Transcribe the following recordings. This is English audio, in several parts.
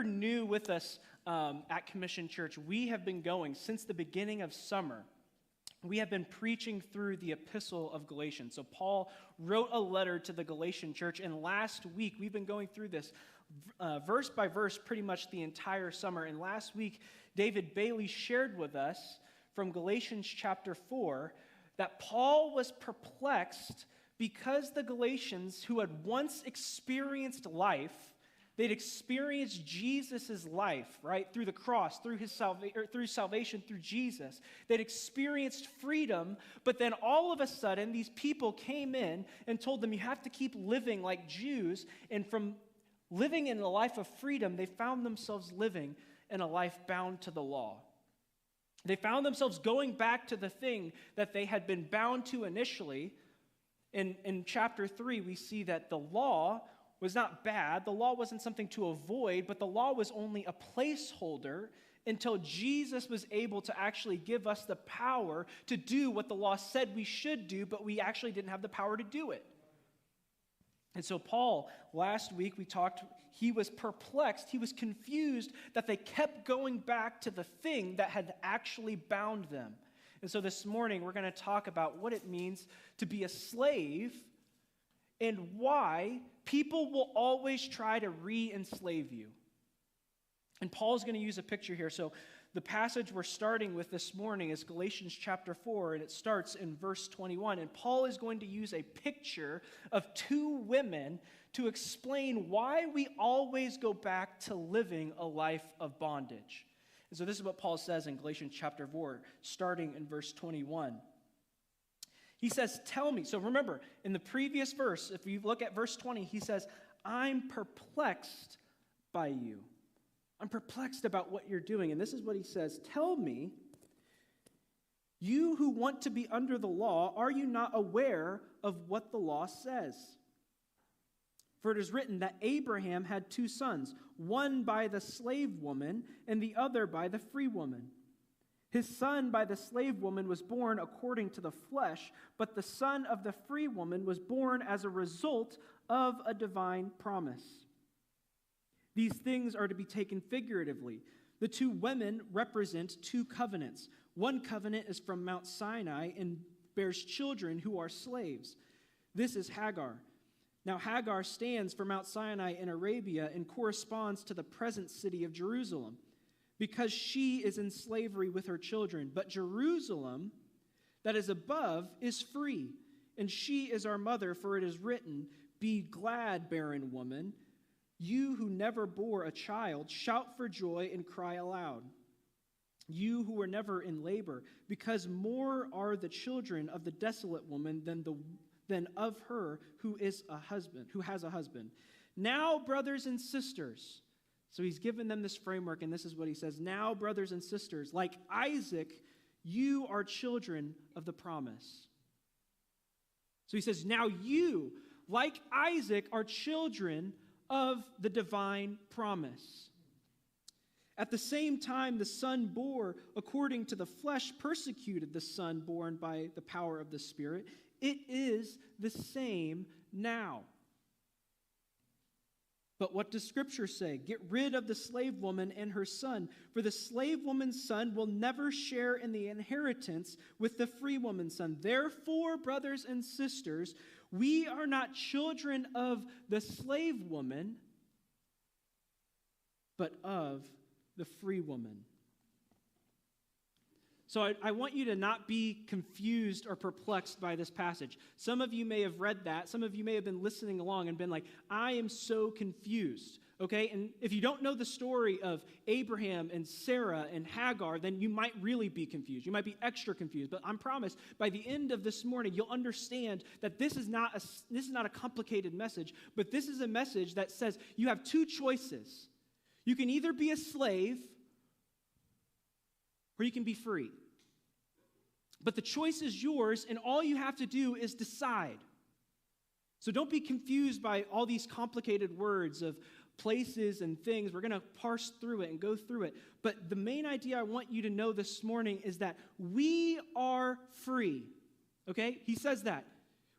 you're new with us at Commission Church, we have been going since the beginning of summer. We have been preaching through the epistle of Galatians. So Paul wrote a letter to the Galatian church, and last week we've been going through this verse by verse pretty much the entire summer. And last week, David Bailey shared with us from Galatians chapter 4 that Paul was perplexed because the Galatians, who had once experienced life, they'd experienced Jesus' life, right, through the cross, through salvation, through Jesus. They'd experienced freedom, but then all of a sudden, these people came in and told them, you have to keep living like Jews. And from living in a life of freedom, they found themselves living in a life bound to the law. They found themselves going back to the thing that they had been bound to initially. In chapter 3, we see that the law was not bad. The law wasn't something to avoid, but the law was only a placeholder until Jesus was able to actually give us the power to do what the law said we should do, but we actually didn't have the power to do it. And so Paul, last week we talked, he was perplexed, he was confused that they kept going back to the thing that had actually bound them. And so this morning we're going to talk about what it means to be a slave and why people will always try to re-enslave you. And Paul's going to use a picture here. So the passage we're starting with this morning is Galatians chapter 4, and it starts in verse 21. And Paul is going to use a picture of two women to explain why we always go back to living a life of bondage. And so this is what Paul says in Galatians chapter 4, starting in verse 21. He says, tell me. So remember, in the previous verse, if you look at verse 20, he says, I'm perplexed by you. I'm perplexed about what you're doing. And this is what he says, tell me, you who want to be under the law, are you not aware of what the law says? For it is written that Abraham had two sons, one by the slave woman and the other by the free woman. His son by the slave woman was born according to the flesh, but the son of the free woman was born as a result of a divine promise. These things are to be taken figuratively. The two women represent two covenants. One covenant is from Mount Sinai and bears children who are slaves. This is Hagar. Now Hagar stands for Mount Sinai in Arabia and corresponds to the present city of Jerusalem, because she is in slavery with her children. But Jerusalem, that is above, is free, and she is our mother, for it is written, be glad, barren woman, you who never bore a child, shout for joy and cry aloud. You who were never in labor, because more are the children of the desolate woman than of her who has a husband. Now, brothers and sisters, so he's given them this framework, and this is what he says. Now, brothers and sisters, like Isaac, you are children of the promise. So he says, now you, like Isaac, are children of the divine promise. At the same time, the son bore according to the flesh persecuted the son born by the power of the Spirit. It is the same now. But what does Scripture say? Get rid of the slave woman and her son, for the slave woman's son will never share in the inheritance with the free woman's son. Therefore, brothers and sisters, we are not children of the slave woman, but of the free woman. So I want you to not be confused or perplexed by this passage. Some of you may have read that. Some of you may have been listening along and been like, I am so confused. Okay? And if you don't know the story of Abraham and Sarah and Hagar, then you might really be confused. You might be extra confused. But I promise, by the end of this morning, you'll understand that this is not a complicated message, but this is a message that says you have two choices. You can either be a slave or you can be free. But the choice is yours, and all you have to do is decide. So don't be confused by all these complicated words of places and things. We're going to parse through it and go through it. But the main idea I want you to know this morning is that we are free. Okay? He says that.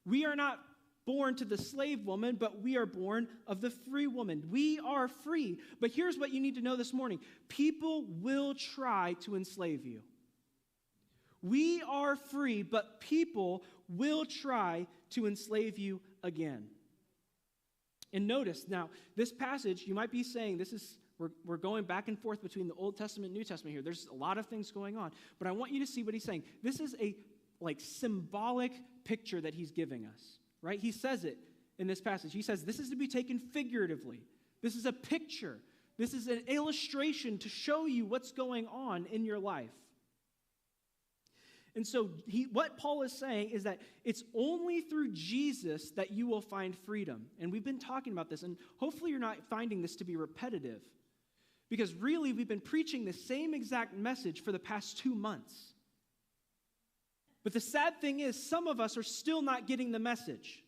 We are not born to the slave woman, but we are born of the free woman. We are free. But here's what you need to know this morning. People will try to enslave you. We are free, but people will try to enslave you again. And notice, now, this passage, you might be saying, we're going back and forth between the Old Testament and New Testament here. There's a lot of things going on. But I want you to see what he's saying. This is a symbolic picture that he's giving us. Right? He says it in this passage. He says this is to be taken figuratively. This is a picture. This is an illustration to show you what's going on in your life. And so what Paul is saying is that it's only through Jesus that you will find freedom. And we've been talking about this, and hopefully you're not finding this to be repetitive. Because really, we've been preaching the same exact message for the past 2 months. But the sad thing is, some of us are still not getting the message.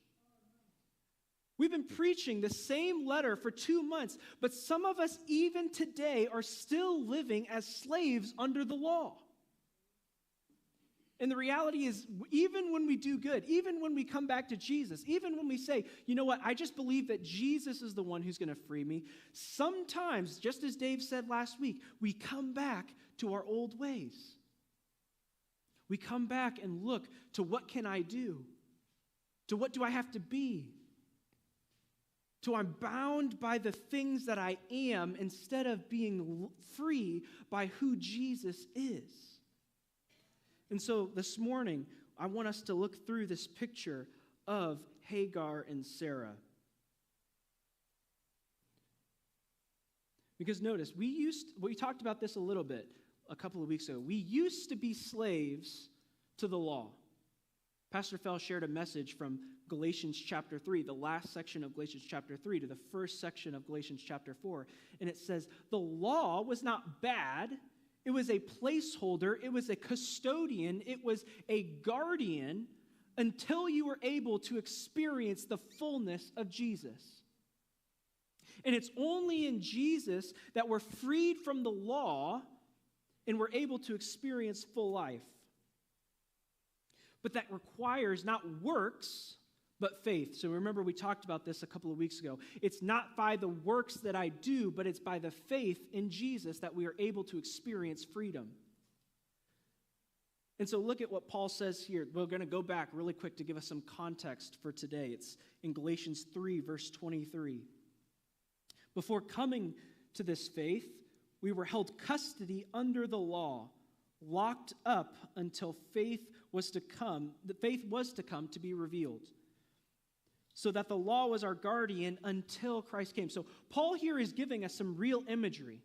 We've been preaching the same letter for 2 months, but some of us even today are still living as slaves under the law. And the reality is, even when we do good, even when we come back to Jesus, even when we say, you know what, I just believe that Jesus is the one who's going to free me, sometimes, just as Dave said last week, we come back to our old ways. We come back and look to what can I do? To what do I have to be? To I'm bound by the things that I am instead of being free by who Jesus is. And so this morning, I want us to look through this picture of Hagar and Sarah. Because notice, we talked about this a little bit a couple of weeks ago. We used to be slaves to the law. Pastor Fell shared a message from Galatians chapter 3, the last section of Galatians chapter 3 to the first section of Galatians chapter 4. And it says, the law was not bad. It was a placeholder. It was a custodian. It was a guardian until you were able to experience the fullness of Jesus. And it's only in Jesus that we're freed from the law and we're able to experience full life. But that requires not works, but faith. So remember, we talked about this a couple of weeks ago. It's not by the works that I do, but it's by the faith in Jesus that we are able to experience freedom. And so look at what Paul says here. We're going to go back really quick to give us some context for today. It's in Galatians 3, verse 23. Before coming to this faith, we were held custody under the law, locked up until faith was to come. The faith was to come to be revealed. So that the law was our guardian until Christ came. So Paul here is giving us some real imagery.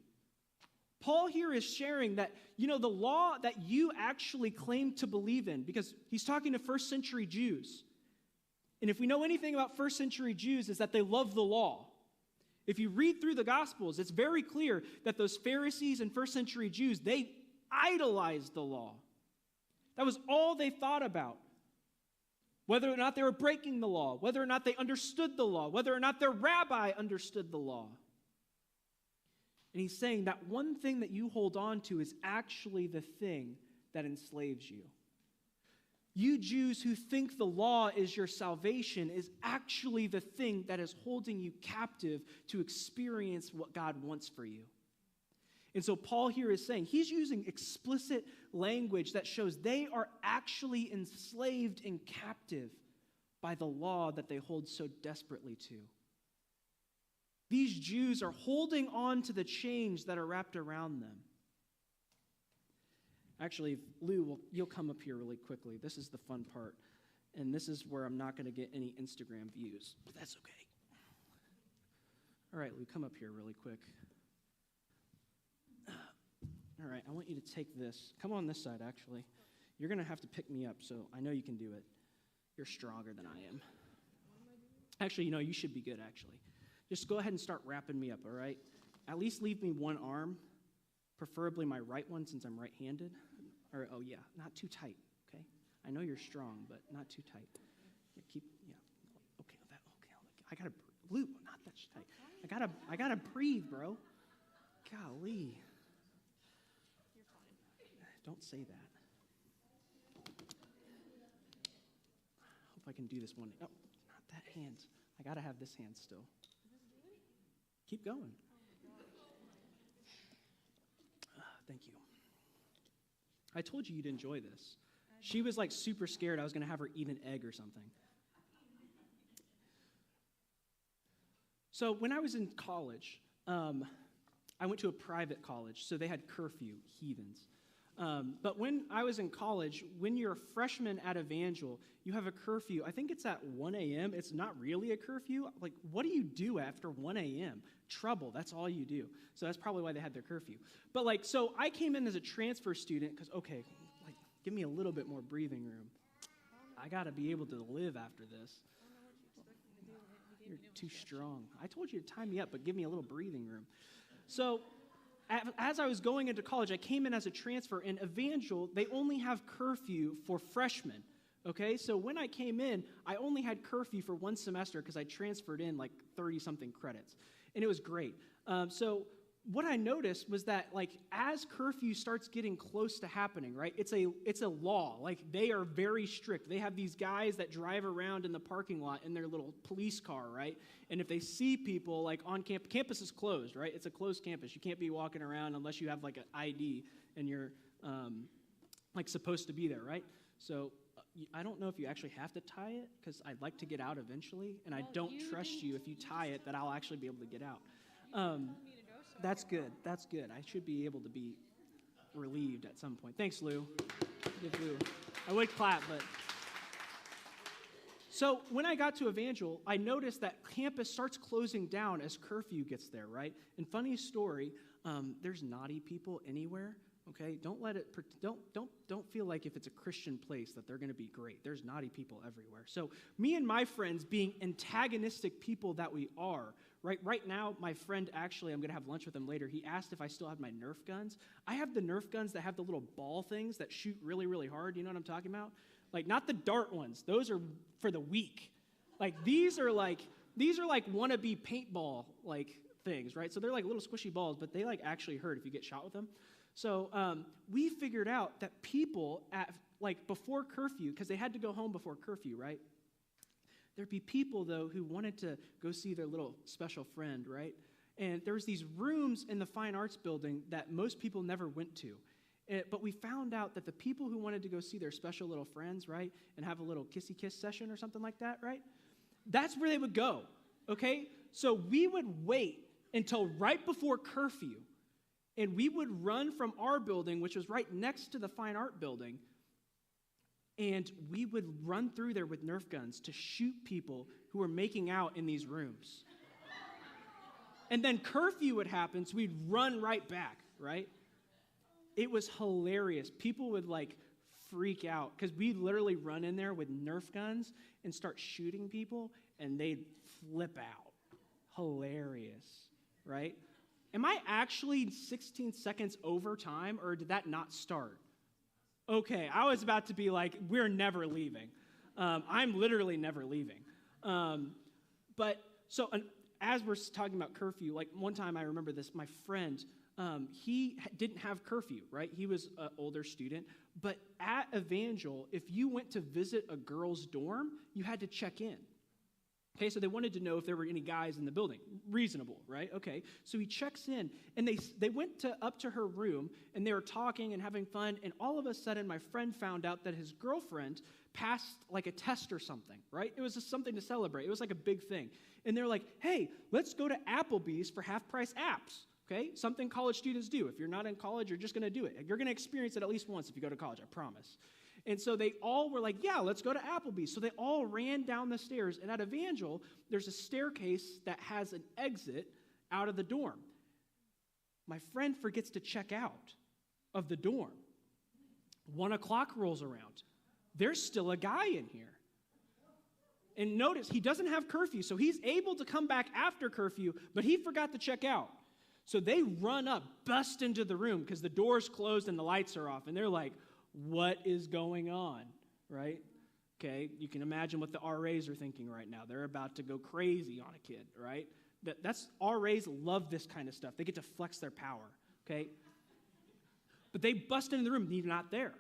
Paul here is sharing that, the law that you actually claim to believe in, because he's talking to first century Jews. And if we know anything about first century Jews, is that they love the law. If you read through the Gospels, it's very clear that those Pharisees and first century Jews, they idolized the law. That was all they thought about. Whether or not they were breaking the law, whether or not they understood the law, whether or not their rabbi understood the law. And he's saying that one thing that you hold on to is actually the thing that enslaves you. You Jews who think the law is your salvation is actually the thing that is holding you captive to experience what God wants for you. And so Paul here is saying, he's using explicit language that shows they are actually enslaved and captive by the law that they hold so desperately to. These Jews are holding on to the chains that are wrapped around them. Actually, Lou, you'll come up here really quickly. This is the fun part. And this is where I'm not going to get any Instagram views, but that's okay. All right, Lou, come up here really quick. All right, I want you to take this. Come on this side, actually. You're going to have to pick me up, so I know you can do it. You're stronger than I am. Actually, you should be good, actually. Just go ahead and start wrapping me up, all right? At least leave me one arm, preferably my right one since I'm right-handed. Or, not too tight, okay? I know you're strong, but not too tight. Okay, I gotta, Lou, not that tight. I gotta breathe, bro. Golly. Don't say that. Hope I can do this one. No, not that hand. I got to have this hand still. Keep going. Thank you. I told you you'd enjoy this. She was like super scared I was going to have her eat an egg or something. So when I was in college, I went to a private college, so they had curfew, heathens. But when I was in college, when you're a freshman at Evangel, you have a curfew. I think it's at 1 a.m. It's not really a curfew. Like, what do you do after 1 a.m.? Trouble, that's all you do. So that's probably why they had their curfew. But, like, so I came in as a transfer student because, okay, like, give me a little bit more breathing room. I got to be able to live after this. You're too strong. I told you to tie me up, but give me a little breathing room. So as I was going into college, I came in as a transfer. In Evangel, they only have curfew for freshmen, okay? So when I came in, I only had curfew for one semester because I transferred in like 30-something credits, and it was great. So what I noticed was that, like, as curfew starts getting close to happening, right, it's a law. Like, they are very strict. They have these guys that drive around in the parking lot in their little police car, right? And if they see people, like, on campus is closed, right? It's a closed campus. You can't be walking around unless you have, like, an ID and you're, like, supposed to be there, right? So I don't know if you actually have to tie it because I'd like to get out eventually, and I don't trust you if you tie it that I'll actually be able to get out. That's good. That's good. I should be able to be relieved at some point. Thanks, Lou. Give Lou. I would clap, but... So when I got to Evangel, I noticed that campus starts closing down as curfew gets there, right? And funny story, there's naughty people anywhere, okay? Don't feel like if it's a Christian place that they're going to be great. There's naughty people everywhere. So me and my friends, being antagonistic people that we are, right now, my friend, actually, I'm going to have lunch with him later. He asked if I still have my Nerf guns. I have the Nerf guns that have the little ball things that shoot really, really hard. You know what I'm talking about? Like, not the dart ones. Those are for the weak. Like, these are like wannabe paintball, like, things, right? So they're like little squishy balls, but they, like, actually hurt if you get shot with them. So we figured out that people at, like, before curfew, because they had to go home before curfew, right? There'd be people, though, who wanted to go see their little special friend, right? And there was these rooms in the Fine Arts Building that most people never went to. But we found out that the people who wanted to go see their special little friends, right, and have a little kissy kiss session or something like that, right, that's where they would go, okay? So we would wait until right before curfew, and we would run from our building, which was right next to the Fine Art Building, and we would run through there with Nerf guns to shoot people who were making out in these rooms. And then curfew would happen, so we'd run right back, right? It was hilarious. People would, like, freak out because we'd literally run in there with Nerf guns and start shooting people, and they'd flip out. Hilarious, right? Am I actually 16 seconds over time, or did that not start? Okay, I was about to be like, we're never leaving. I'm literally never leaving. As we're talking about curfew, like, one time I remember this, my friend, he didn't have curfew, right? He was an older student. But at Evangel, if you went to visit a girl's dorm, you had to check in. Okay, so they wanted to know if there were any guys in the building. Reasonable, right? Okay, so he checks in, and they went up to her room, and they were talking and having fun, and all of a sudden, my friend found out that his girlfriend passed, like, a test or something, right? It was just something to celebrate. It was like a big thing. And they're like, hey, let's go to Applebee's for half-price apps, okay? Something college students do. If you're not in college, you're just going to do it. You're going to experience it at least once if you go to college, I promise. And so they all were like, yeah, let's go to Applebee's. So they all ran down the stairs. And at Evangel, there's a staircase that has an exit out of the dorm. My friend forgets to check out of the dorm. 1 o'clock rolls around. There's still a guy in here. And notice, he doesn't have curfew, so he's able to come back after curfew, but he forgot to check out. So they run up, bust into the room because the door's closed and the lights are off. And they're like, what is going on, right? Okay, you can imagine what the RAs are thinking right now. They're about to go crazy on a kid, right? RAs love this kind of stuff. They get to flex their power, okay? But they bust into the room, and he's not there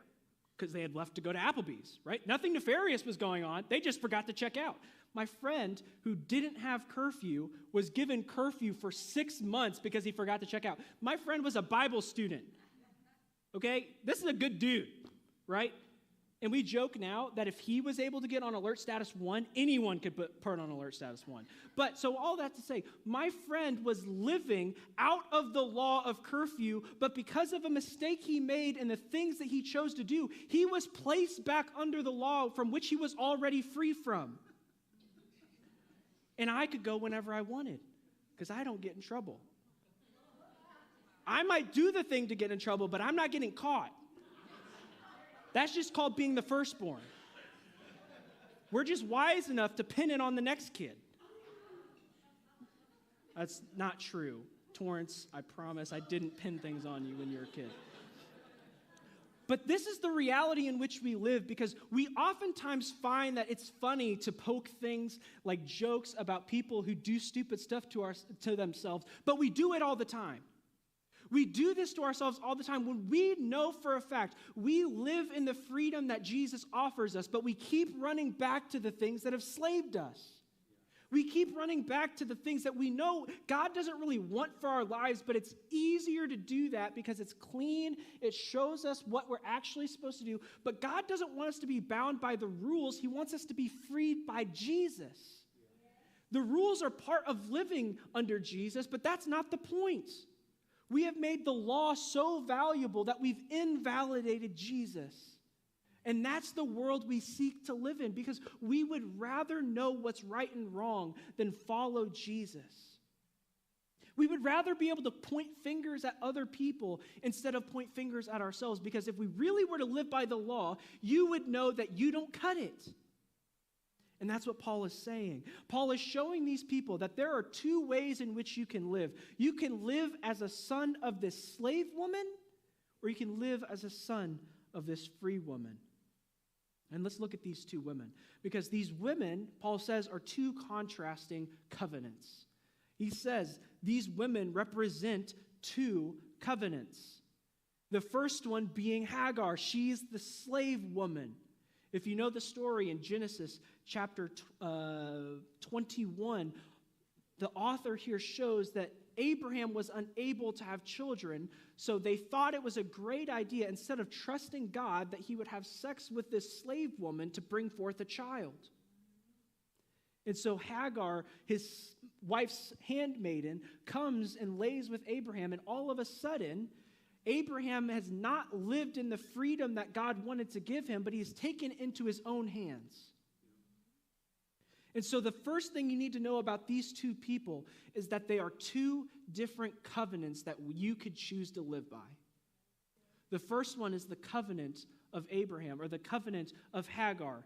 because they had left to go to Applebee's, right? Nothing nefarious was going on. They just forgot to check out. My friend who didn't have curfew was given curfew for 6 months because he forgot to check out. My friend was a Bible student. Okay? This is a good dude, right? And we joke now that if he was able to get on alert status 1, anyone could put on alert status 1. But so all that to say, my friend was living out of the law of curfew, but because of a mistake he made and the things that he chose to do, he was placed back under the law from which he was already free from. And I could go whenever I wanted because I don't get in trouble. I might do the thing to get in trouble, but I'm not getting caught. That's just called being the firstborn. We're just wise enough to pin it on the next kid. That's not true. Torrance, I promise I didn't pin things on you when you were a kid. But this is the reality in which we live because we oftentimes find that it's funny to poke things like jokes about people who do stupid stuff to themselves, but we do it all the time. We do this to ourselves all the time when we know for a fact we live in the freedom that Jesus offers us, but we keep running back to the things that have enslaved us. We keep running back to the things that we know God doesn't really want for our lives, but it's easier to do that because it's clean. It shows us what we're actually supposed to do. But God doesn't want us to be bound by the rules. He wants us to be freed by Jesus. The rules are part of living under Jesus, but that's not the point. We have made the law so valuable that we've invalidated Jesus. And that's the world we seek to live in because we would rather know what's right and wrong than follow Jesus. We would rather be able to point fingers at other people instead of point fingers at ourselves because if we really were to live by the law, you would know that you don't cut it. And that's what Paul is saying. Paul is showing these people that there are two ways in which you can live. You can live as a son of this slave woman, or you can live as a son of this free woman. And let's look at these two women. Because these women, Paul says, are two contrasting covenants. He says these women represent two covenants. The first one being Hagar. She's the slave woman. If you know the story in Genesis chapter 21, the author here shows that Abraham was unable to have children, so they thought it was a great idea, instead of trusting God, that he would have sex with this slave woman to bring forth a child. And so Hagar, his wife's handmaiden, comes and lays with Abraham, and all of a sudden, Abraham has not lived in the freedom that God wanted to give him, but he's taken into his own hands. And so the first thing you need to know about these two people is that they are two different covenants that you could choose to live by. The first one is the covenant of Abraham, or the covenant of Hagar.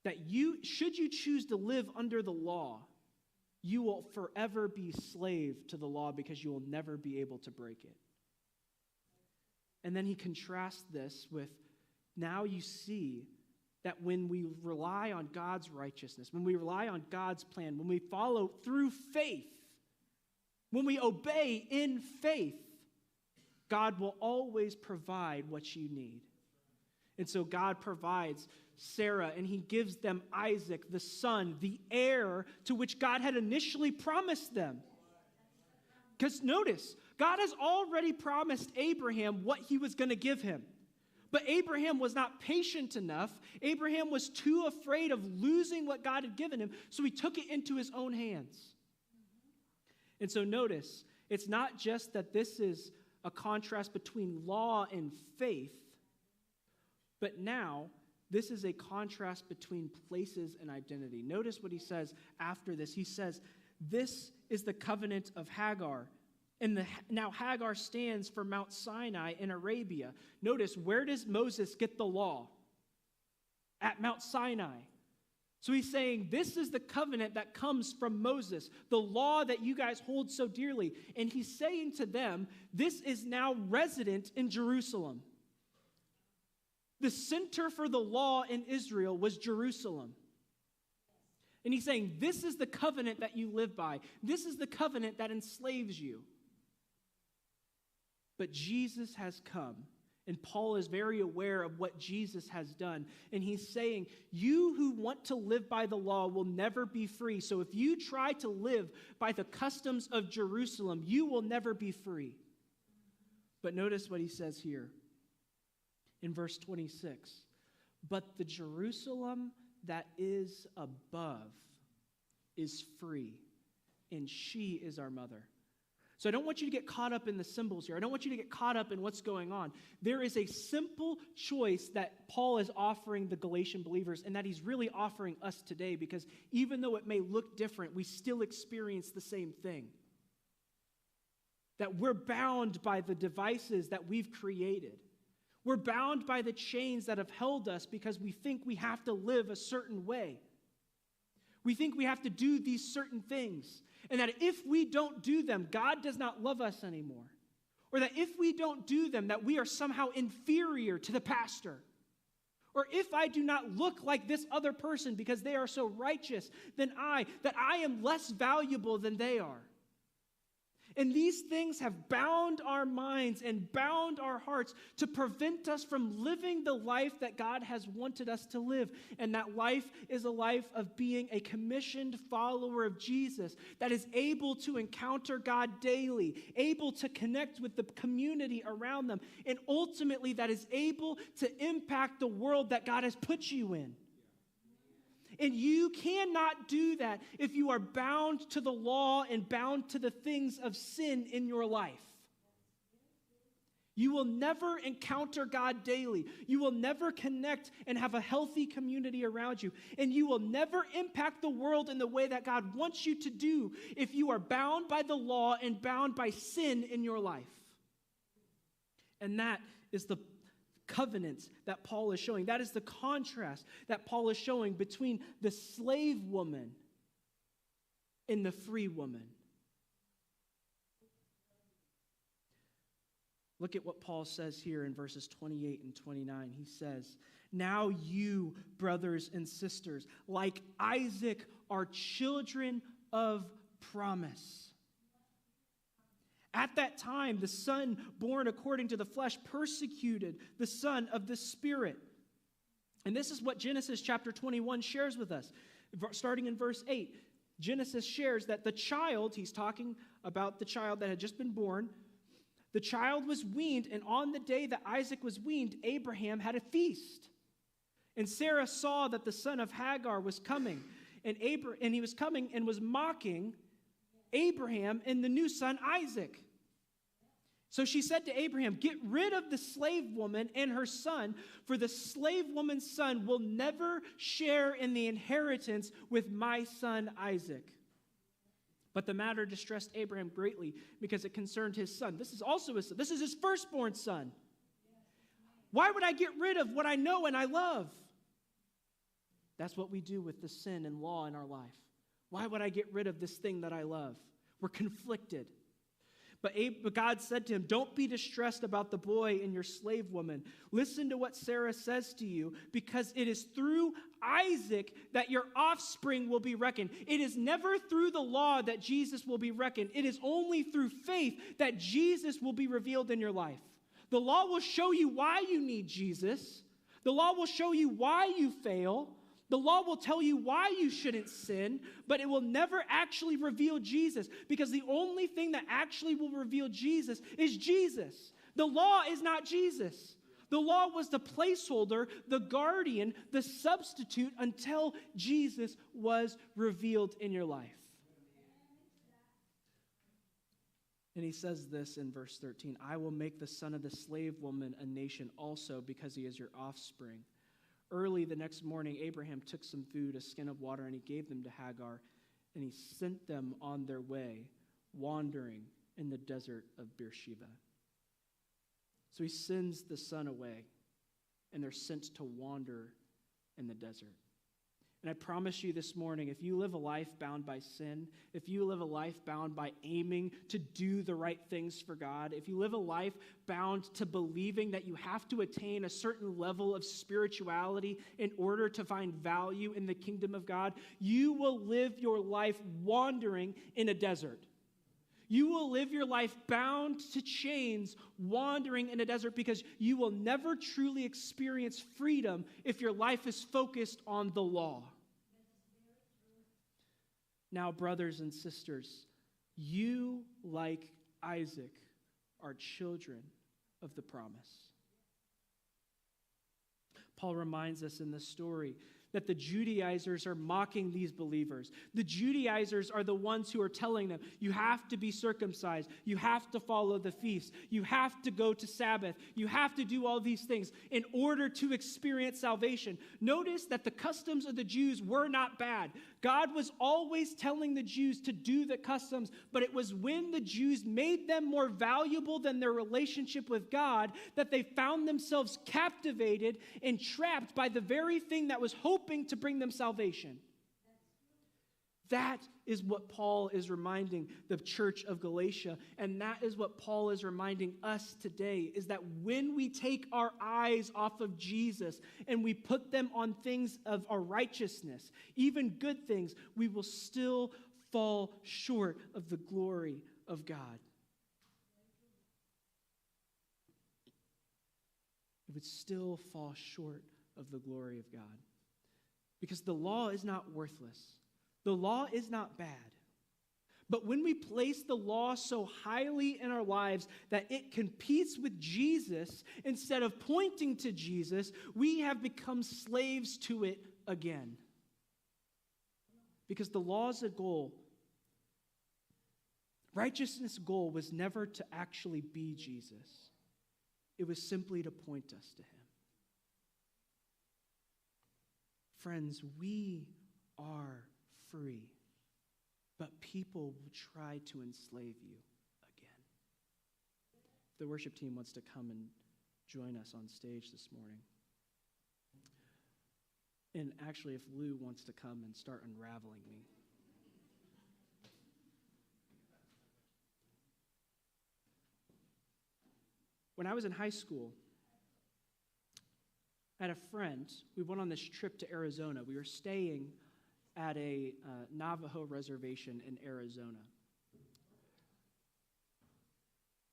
That should you choose to live under the law, you will forever be slave to the law because you will never be able to break it. And then he contrasts this with, now you see that when we rely on God's righteousness, when we rely on God's plan, when we follow through faith, when we obey in faith, God will always provide what you need. And so God provides Sarah, and he gives them Isaac, the son, the heir to which God had initially promised them. Because notice, God has already promised Abraham what he was going to give him. But Abraham was not patient enough. Abraham was too afraid of losing what God had given him, so he took it into his own hands. And so notice, it's not just that this is a contrast between law and faith, but now this is a contrast between places and identity. Notice what he says after this. He says, this is the covenant of Hagar. And now Hagar stands for Mount Sinai in Arabia. Notice, where does Moses get the law? At Mount Sinai. So he's saying, this is the covenant that comes from Moses, the law that you guys hold so dearly. And he's saying to them, this is now resident in Jerusalem. The center for the law in Israel was Jerusalem. And he's saying, this is the covenant that you live by. This is the covenant that enslaves you. But Jesus has come, And Paul is very aware of what Jesus has done. And he's saying, you who want to live by the law will never be free. So if you try to live by the customs of Jerusalem, you will never be free. But notice what he says here in verse 26. But the Jerusalem that is above is free, and she is our mother. So I don't want you to get caught up in the symbols here. I don't want you to get caught up in what's going on. There is a simple choice that Paul is offering the Galatian believers, and that he's really offering us today, because even though it may look different, we still experience the same thing. That we're bound by the devices that we've created. We're bound by the chains that have held us because we think we have to live a certain way. We think we have to do these certain things. And that if we don't do them, God does not love us anymore. Or that if we don't do them, that we are somehow inferior to the pastor. Or if I do not look like this other person because they are so righteous than I, that I am less valuable than they are. And these things have bound our minds and bound our hearts to prevent us from living the life that God has wanted us to live. And that life is a life of being a commissioned follower of Jesus that is able to encounter God daily, able to connect with the community around them, and ultimately that is able to impact the world that God has put you in. And you cannot do that if you are bound to the law and bound to the things of sin in your life. You will never encounter God daily. You will never connect and have a healthy community around you. And you will never impact the world in the way that God wants you to do if you are bound by the law and bound by sin in your life. And that is the covenant that Paul is showing. That is the contrast that Paul is showing between the slave woman and the free woman. Look at what Paul says here in verses 28 and 29. He says, "Now you, brothers and sisters, like Isaac, are children of promise. At that time, the son born according to the flesh persecuted the son of the Spirit." And this is what Genesis chapter 21 shares with us. Starting in verse 8, Genesis shares that the child, he's talking about the child that had just been born, the child was weaned, and on the day that Isaac was weaned, Abraham had a feast. And Sarah saw that the son of Hagar was coming, and he was coming and was mocking Abraham and the new son Isaac. So she said to Abraham, "Get rid of the slave woman and her son, for the slave woman's son will never share in the inheritance with my son Isaac." But the matter distressed Abraham greatly because it concerned his son. This is also his son. This is his firstborn son. Why would I get rid of what I know and I love? That's what we do with the sin and law in our life. Why would I get rid of this thing that I love? We're conflicted. But God said to him, "Don't be distressed about the boy and your slave woman. Listen to what Sarah says to you, because it is through Isaac that your offspring will be reckoned." It is never through the law that Jesus will be reckoned. It is only through faith that Jesus will be revealed in your life. The law will show you why you need Jesus. The law will show you why you fail. The law will tell you why you shouldn't sin, but it will never actually reveal Jesus, because the only thing that actually will reveal Jesus is Jesus. The law is not Jesus. The law was the placeholder, the guardian, the substitute until Jesus was revealed in your life. And he says this in verse 13, "I will make the son of the slave woman a nation also, because he is your offspring." Early the next morning, Abraham took some food, a skin of water, and he gave them to Hagar, and he sent them on their way, wandering in the desert of Beersheba. So he sends the son away, and they're sent to wander in the desert. And I promise you this morning, if you live a life bound by sin, if you live a life bound by aiming to do the right things for God, if you live a life bound to believing that you have to attain a certain level of spirituality in order to find value in the kingdom of God, you will live your life wandering in a desert. You will live your life bound to chains, wandering in a desert, because you will never truly experience freedom if your life is focused on the law. Now, brothers and sisters, you, like Isaac, are children of the promise. Paul reminds us in this story that the Judaizers are mocking these believers. The Judaizers are the ones who are telling them, you have to be circumcised, you have to follow the feasts, you have to go to Sabbath, you have to do all these things in order to experience salvation. Notice that the customs of the Jews were not bad. God was always telling the Jews to do the customs, but it was when the Jews made them more valuable than their relationship with God that they found themselves captivated and trapped by the very thing that was hoping to bring them salvation. That is what Paul is reminding the church of Galatia, and that is what Paul is reminding us today, is that when we take our eyes off of Jesus and we put them on things of our righteousness, even good things, we will still fall short of the glory of God. It would still fall short of the glory of God. Because the law is not worthless. The law is not bad. But when we place the law so highly in our lives that it competes with Jesus instead of pointing to Jesus, we have become slaves to it again. Because the law's goal, righteousness' goal was never to actually be Jesus. It was simply to point us to him. Friends, we are free, but people will try to enslave you again. The worship team wants to come and join us on stage this morning. And actually, if Lou wants to come and start unraveling me. When I was in high school, I had a friend. We went on this trip to Arizona. We were staying at a Navajo reservation in Arizona.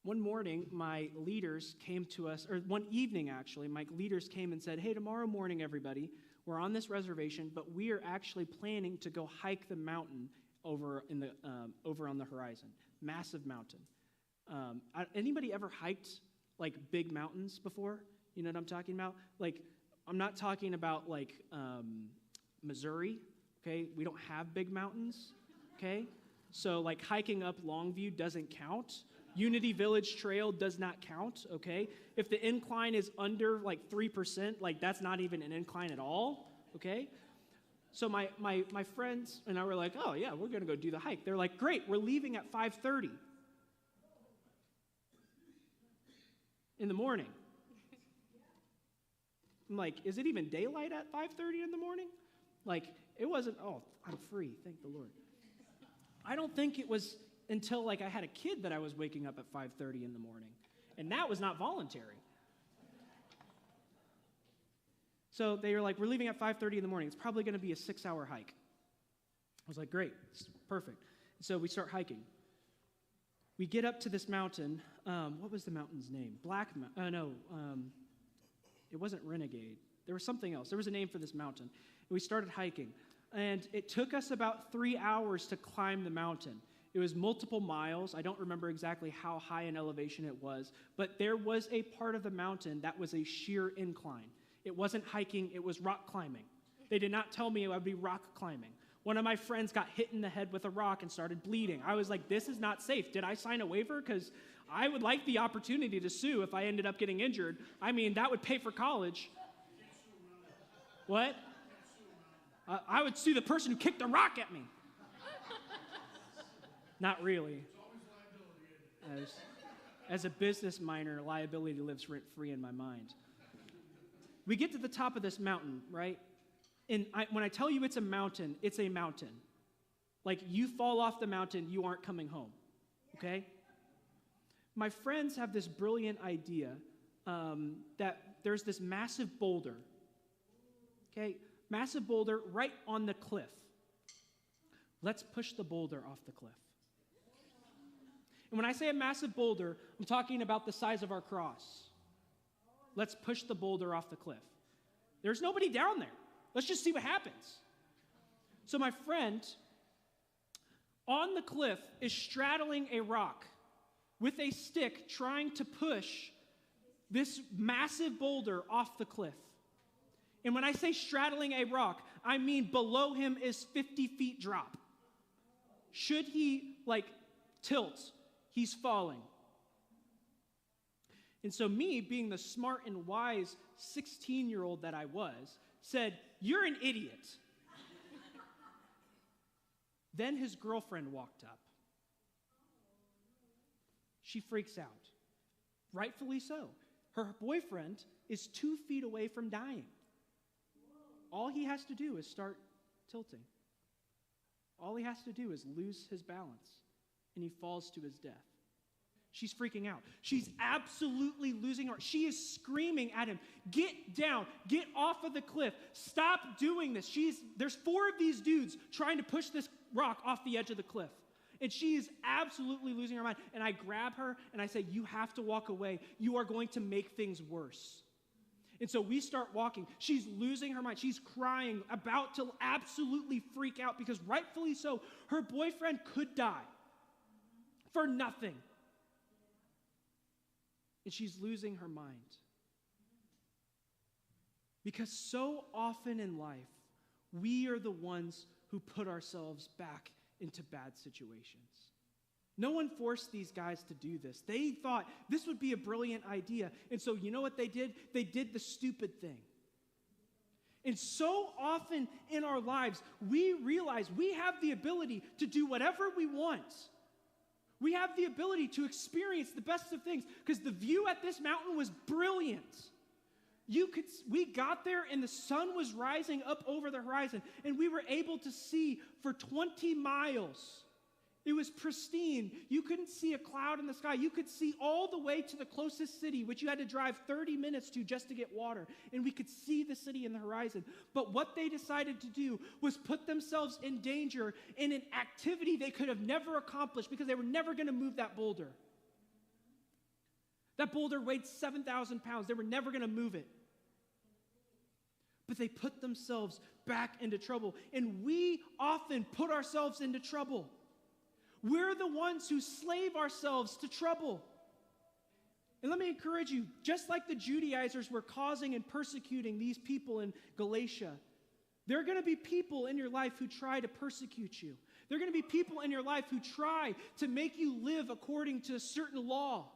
One morning, my leaders came to us, or one evening actually, my leaders came and said, hey, tomorrow morning, everybody, we're on this reservation, but we are actually planning to go hike the mountain over on the horizon. Massive mountain. Anybody ever hiked like big mountains before? You know what I'm talking about? Like, I'm not talking about like Missouri, okay? We don't have big mountains, okay? So like hiking up Longview doesn't count. Unity Village Trail does not count, okay? If the incline is under like 3%, like that's not even an incline at all, okay? So my friends and I were like, oh yeah, we're gonna go do the hike. They're like, great, we're leaving at 5:30 in the morning. I'm like, is it even daylight at 5:30 in the morning? Like, it wasn't, oh, I'm free, thank the Lord. I don't think it was until like I had a kid that I was waking up at 5:30 in the morning. And that was not voluntary. So they were like, we're leaving at 5:30 in the morning. It's probably going to be a 6-hour hike. I was like, great, perfect. So we start hiking. We get up to this mountain. What was the mountain's name? It wasn't Renegade. There was something else. There was a name for this mountain. And we started hiking. And it took us about 3 hours to climb the mountain. It was multiple miles. I don't remember exactly how high in elevation it was. But there was a part of the mountain that was a sheer incline. It wasn't hiking. It was rock climbing. They did not tell me it would be rock climbing. One of my friends got hit in the head with a rock and started bleeding. I was like, this is not safe. Did I sign a waiver? Because I would like the opportunity to sue if I ended up getting injured. I mean, that would pay for college. What? I would sue the person who kicked a rock at me. Not really. As a business minor, liability lives rent-free in my mind. We get to the top of this mountain, right? And when I tell you it's a mountain, it's a mountain. Like, you fall off the mountain, you aren't coming home, okay? My friends have this brilliant idea that there's this massive boulder, okay? Massive boulder right on the cliff. Let's push the boulder off the cliff. And when I say a massive boulder, I'm talking about the size of our cross. Let's push the boulder off the cliff. There's nobody down there. Let's just see what happens. So my friend on the cliff is straddling a rock with a stick trying to push this massive boulder off the cliff. And when I say straddling a rock, I mean below him is 50 feet drop. Should he tilt, he's falling. And so me, being the smart and wise 16-year-old that I was, said, "You're an idiot." Then his girlfriend walked up. She freaks out. Rightfully so. Her boyfriend is 2 feet away from dying. All he has to do is start tilting. All he has to do is lose his balance, and he falls to his death. She's freaking out. She's absolutely losing her. She is screaming at him, "Get down, get off of the cliff, stop doing this." There's 4 of these dudes trying to push this rock off the edge of the cliff. And she is absolutely losing her mind. And I grab her and I say, "You have to walk away. You are going to make things worse." And so we start walking. She's losing her mind. She's crying, about to absolutely freak out because rightfully so, her boyfriend could die for nothing. And she's losing her mind. Because so often in life, we are the ones who put ourselves back into bad situations. No one forced these guys to do this. They thought this would be a brilliant idea. And so you know what they did? They did the stupid thing. And so often in our lives, we realize we have the ability to do whatever we want. We have the ability to experience the best of things because the view at this mountain was brilliant. We got there and the sun was rising up over the horizon and we were able to see for 20 miles. It was pristine. You couldn't see a cloud in the sky. You could see all the way to the closest city, which you had to drive 30 minutes to just to get water. And we could see the city in the horizon. But what they decided to do was put themselves in danger in an activity they could have never accomplished because they were never going to move that boulder. That boulder weighed 7,000 pounds. They were never going to move it. But they put themselves back into trouble. And we often put ourselves into trouble. We're the ones who slave ourselves to trouble. And let me encourage you, just like the Judaizers were causing and persecuting these people in Galatia, there are going to be people in your life who try to persecute you. There are going to be people in your life who try to make you live according to a certain law.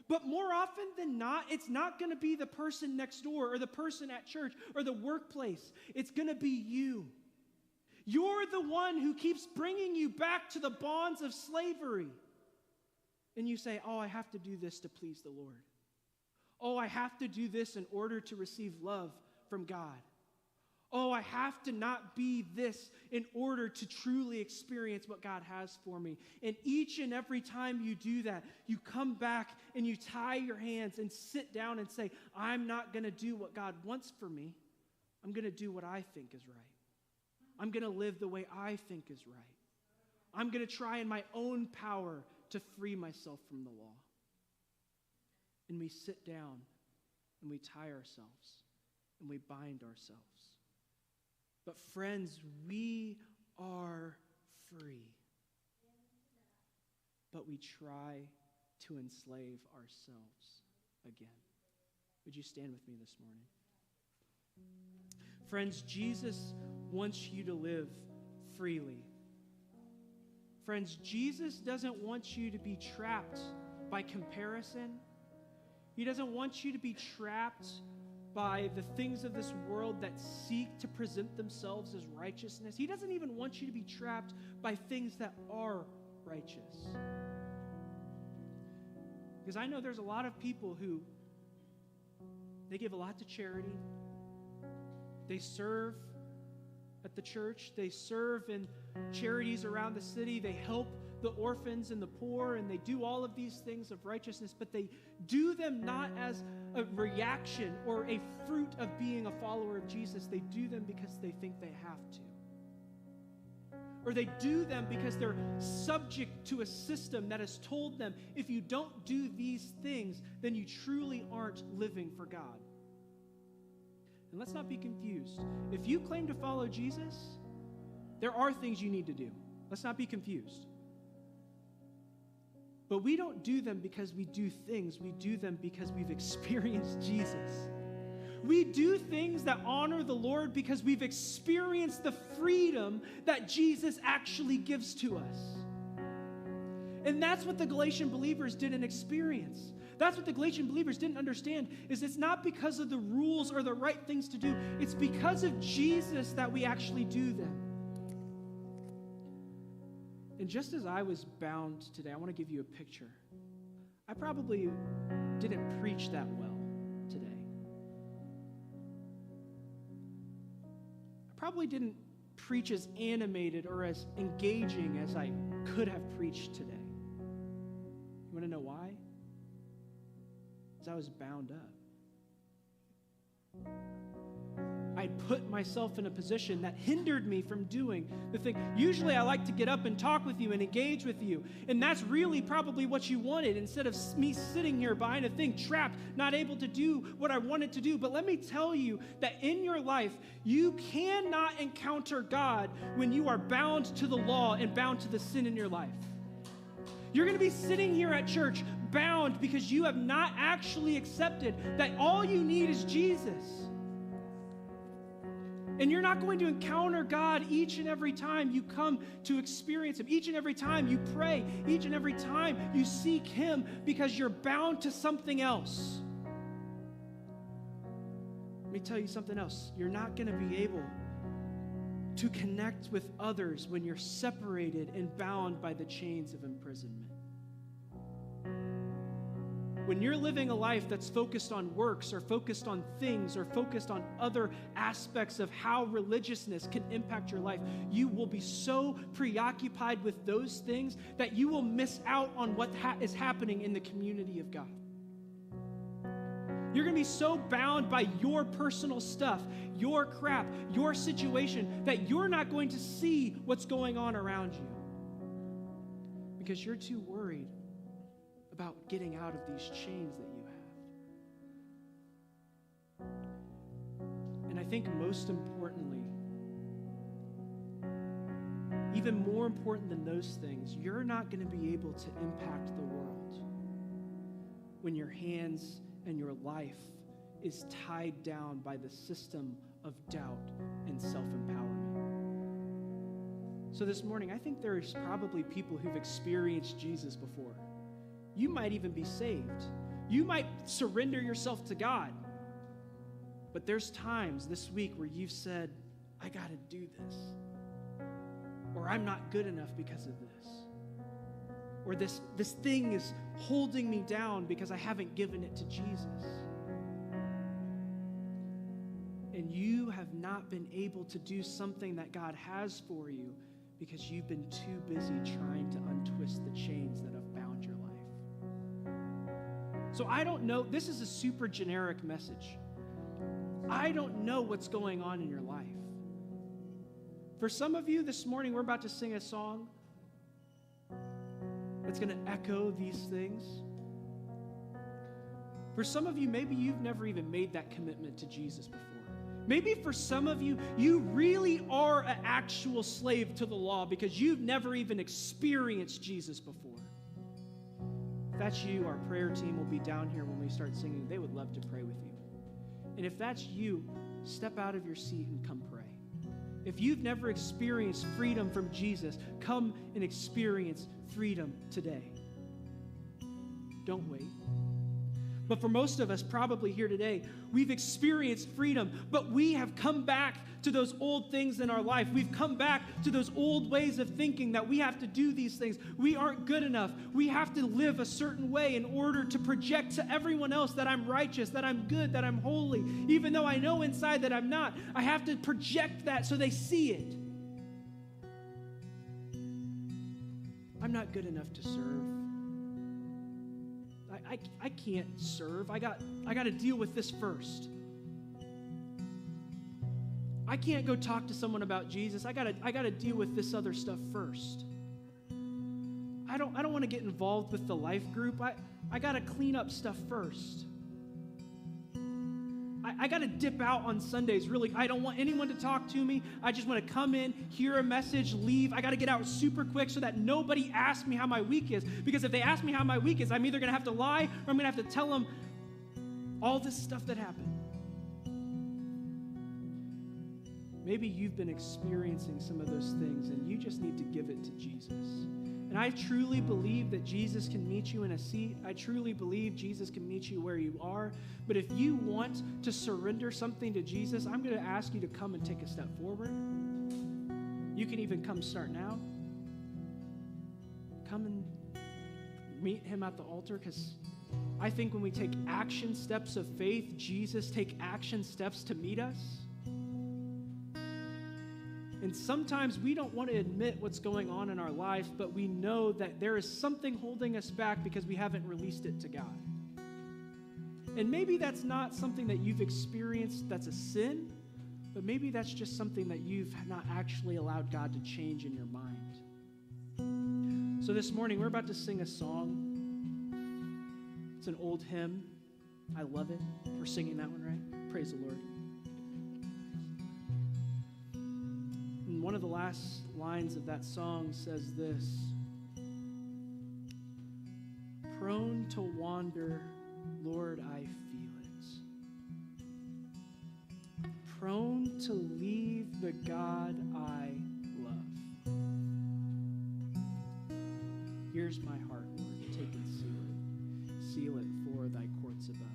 But more often than not, it's not going to be the person next door or the person at church or the workplace. It's going to be you. You're the one who keeps bringing you back to the bonds of slavery. And you say, "Oh, I have to do this to please the Lord. Oh, I have to do this in order to receive love from God. Oh, I have to not be this in order to truly experience what God has for me." And each and every time you do that, you come back and you tie your hands and sit down and say, "I'm not going to do what God wants for me. I'm going to do what I think is right. I'm going to live the way I think is right. I'm going to try in my own power to free myself from the law." And we sit down and we tie ourselves and we bind ourselves. But friends, we are free. But we try to enslave ourselves again. Would you stand with me this morning? Friends, Jesus wants you to live freely. Friends, Jesus doesn't want you to be trapped by comparison. He doesn't want you to be trapped by the things of this world that seek to present themselves as righteousness. He doesn't even want you to be trapped by things that are righteous. Because I know there's a lot of people who, they give a lot to charity. They serve at the church. They serve in charities around the city. They help the orphans and the poor, and they do all of these things of righteousness, but they do them not as a reaction or a fruit of being a follower of Jesus. They do them because they think they have to. Or they do them because they're subject to a system that has told them, if you don't do these things, then you truly aren't living for God. And let's not be confused. If you claim to follow Jesus, there are things you need to do. Let's not be confused. But we don't do them because we do things. We do them because we've experienced Jesus. We do things that honor the Lord because we've experienced the freedom that Jesus actually gives to us. And that's what the Galatian believers didn't experience. That's what the Galatian believers didn't understand, is it's not because of the rules or the right things to do. It's because of Jesus that we actually do them. And just as I was bound today, I want to give you a picture. I probably didn't preach that well today. I probably didn't preach as animated or as engaging as I could have preached today. You want to know why? Because I was bound up. I put myself in a position that hindered me from doing the thing. Usually I like to get up and talk with you and engage with you. And that's really probably what you wanted, instead of me sitting here behind a thing, trapped, not able to do what I wanted to do. But let me tell you that in your life, you cannot encounter God when you are bound to the law and bound to the sin in your life. You're going to be sitting here at church bound because you have not actually accepted that all you need is Jesus. And you're not going to encounter God each and every time you come to experience Him, each and every time you pray, each and every time you seek Him, because you're bound to something else. Let me tell you something else. You're not going to be able to connect with others when you're separated and bound by the chains of imprisonment. When you're living a life that's focused on works or focused on things or focused on other aspects of how religiousness can impact your life, you will be so preoccupied with those things that you will miss out on what is happening in the community of God. You're going to be so bound by your personal stuff, your crap, your situation, that you're not going to see what's going on around you because you're too worried about getting out of these chains that you have. And I think most importantly, even more important than those things, you're not going to be able to impact the world when your hands and your life is tied down by the system of doubt and self-empowerment. So this morning, I think there's probably people who've experienced Jesus before. You might even be saved. You might surrender yourself to God. But there's times this week where you've said, I got to do this. Or I'm not good enough because of this. Or this thing is holding me down because I haven't given it to Jesus. And you have not been able to do something that God has for you because you've been too busy trying to untwist the chains that have bound your life. So I don't know, this is a super generic message. I don't know what's going on in your life. For some of you this morning, we're about to sing a song that's going to echo these things. For some of you, maybe you've never even made that commitment to Jesus before. Maybe for some of you, you really are an actual slave to the law because you've never even experienced Jesus before. If that's you, our prayer team will be down here when we start singing. They would love to pray with you. And if that's you, step out of your seat and come pray. If you've never experienced freedom from Jesus, come and experience freedom today. Don't wait. But for most of us probably here today, we've experienced freedom, but we have come back to those old things in our life. We've come back to those old ways of thinking that we have to do these things. We aren't good enough. We have to live a certain way in order to project to everyone else that I'm righteous, that I'm good, that I'm holy. Even though I know inside that I'm not, I have to project that so they see it. I'm not good enough to serve. I can't serve. I got to deal with this first. I can't go talk to someone about Jesus. I gotta deal with this other stuff first. I don't want to get involved with the life group. I gotta clean up stuff first. I got to dip out on Sundays, really. I don't want anyone to talk to me. I just want to come in, hear a message, leave. I got to get out super quick so that nobody asks me how my week is. Because if they ask me how my week is, I'm either going to have to lie or I'm going to have to tell them all this stuff that happened. Maybe you've been experiencing some of those things and you just need to give it to Jesus. And I truly believe that Jesus can meet you in a seat. I truly believe Jesus can meet you where you are. But if you want to surrender something to Jesus, I'm going to ask you to come and take a step forward. You can even come start now. Come and meet him at the altar, because I think when we take action steps of faith, Jesus take action steps to meet us. And sometimes we don't want to admit what's going on in our life, but we know that there is something holding us back because we haven't released it to God. And maybe that's not something that you've experienced that's a sin, but maybe that's just something that you've not actually allowed God to change in your mind. So this morning, we're about to sing a song. It's an old hymn. I love it. We're singing that one, right? Praise the Lord. One of the last lines of that song says this: prone to wander, Lord, I feel it. Prone to leave the God I love. Here's my heart, Lord, take and seal it for thy courts above.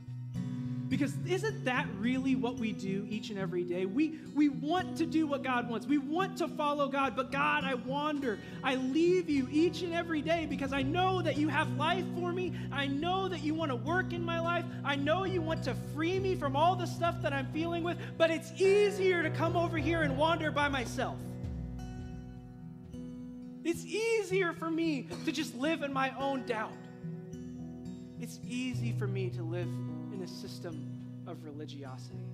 Because isn't that really what we do each and every day? We want to do what God wants. We want to follow God, but God, I wander. I leave you each and every day because I know that you have life for me. I know that you want to work in my life. I know you want to free me from all the stuff that I'm feeling with, but it's easier to come over here and wander by myself. It's easier for me to just live in my own doubt. It's easy for me to live in a system of religiosity.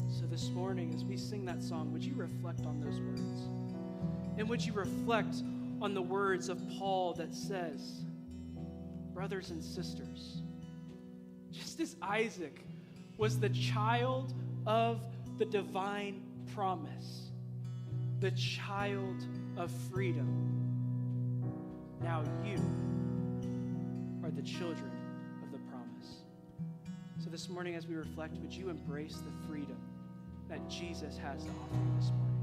So this morning, as we sing that song, would you reflect on those words? And would you reflect on the words of Paul that says, brothers and sisters, just as Isaac was the child of the divine promise, the child of freedom, now you are the children of the promise. So this morning, as we reflect, would you embrace the freedom that Jesus has to offer you this morning?